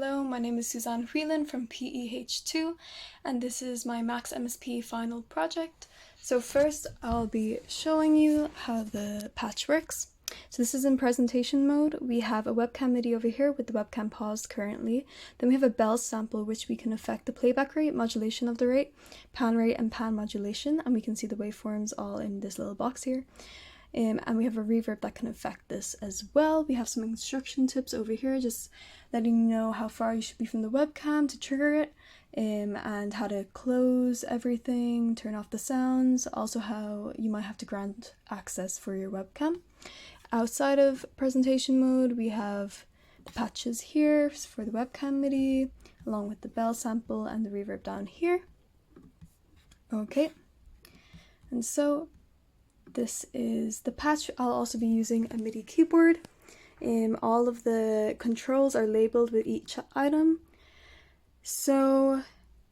Hello, my name is Susanne Whelan from PEH 2, and this is my Max MSP final project. So first, I'll be showing you how the patch works. So this is in presentation mode. We have a webcam MIDI over here with the webcam paused currently. Then we have a bell sample which we can affect the playback rate, modulation of the rate, and pan modulation, and we can see the waveforms all in this little box here. And we have a reverb that can affect this as well. We have some instruction tips over here, just letting you know how far you should be from the webcam to trigger it, and how to close everything, turn off the sounds, also how you might have to grant access for your webcam. Outside of presentation mode, we have the patches here for the webcam MIDI, along with the bell sample and the reverb down here. Okay, and so this is the patch. I'll also be using a MIDI keyboard. All of the controls are labeled with each item. So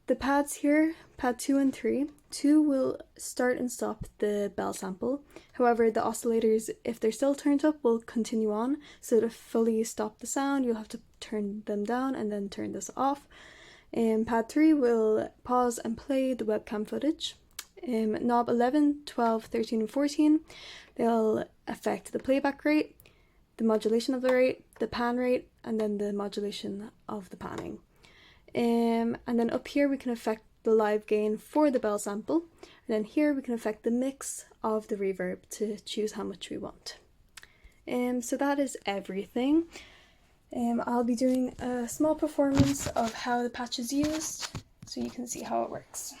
the pads here, pad 2 and 3, 2 will start and stop the bell sample. However, the oscillators, if they're still turned up, will continue on. So to fully stop the sound, you'll have to turn them down and then turn this off. Pad 3 will pause and play the webcam footage. Knob 11, 12, 13, and 14, they'll affect the playback rate, the modulation of the rate, the pan rate, and then the modulation of the panning. And then up here we can affect the live gain for the bell sample, and then here we can affect the mix of the reverb to choose how much we want. So that is everything. I'll be doing a small performance of how the patch is used, so you can see how it works.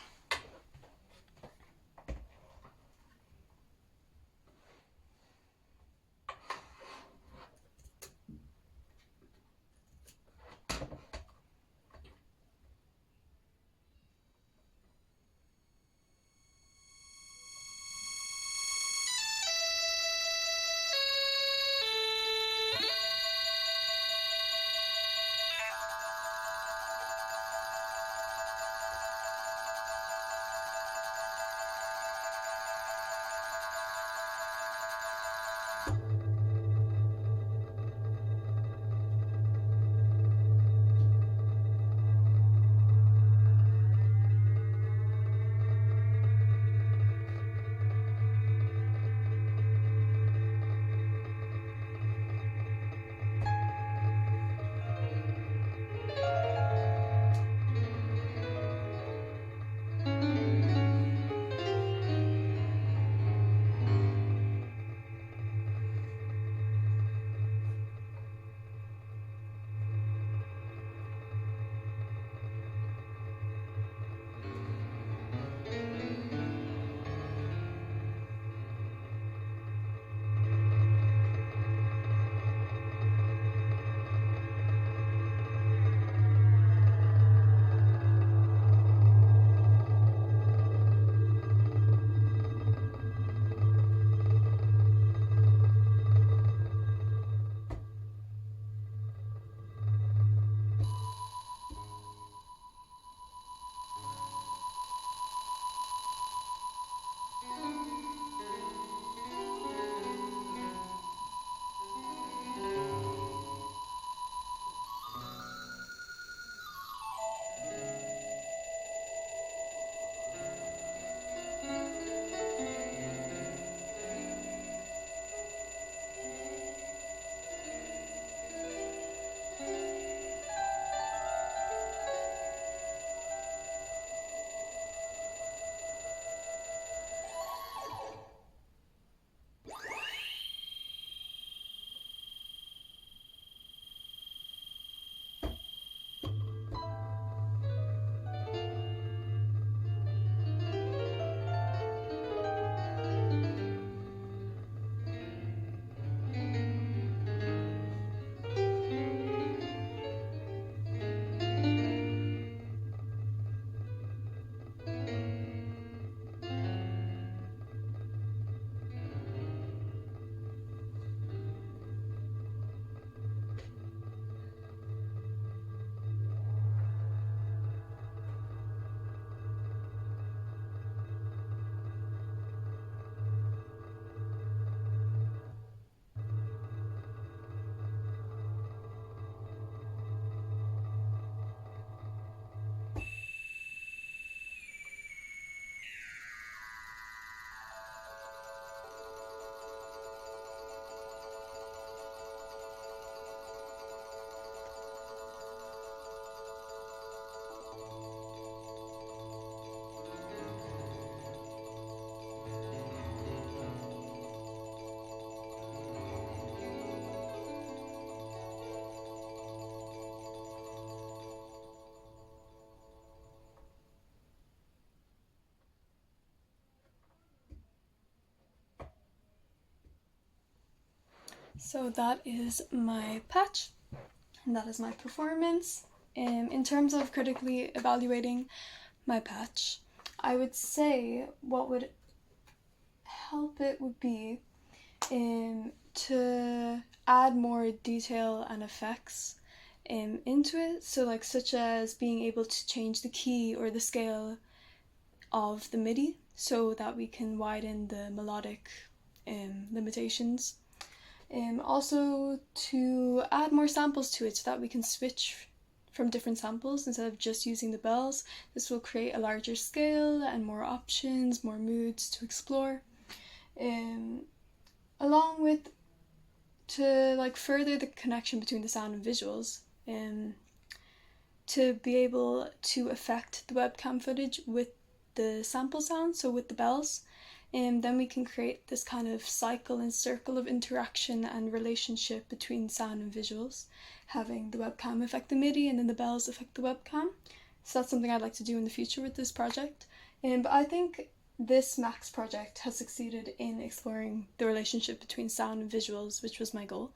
So that is my patch, and that is my performance. In terms of critically evaluating my patch, I would say what would help it would be to add more detail and effects into it. So like such as being able to change the key or the scale of the MIDI so that we can widen the melodic limitations. Also to add more samples to it so that we can switch from different samples instead of just using the bells. This will create a larger scale and more options, more moods to explore. Along with to like further the connection between the sound and visuals, to be able to affect the webcam footage with the sample sound, so with the bells, and then we can create this kind of cycle and circle of interaction and relationship between sound and visuals, having the webcam affect the MIDI and then the bells affect the webcam. So that's something I'd like to do in the future with this project. But I think this Max project has succeeded in exploring the relationship between sound and visuals, which was my goal.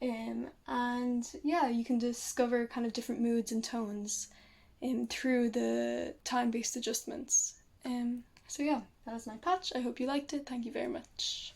And yeah, you can discover kind of different moods and tones through the time-based adjustments. So yeah, that is my patch. I hope you liked it. Thank you very much.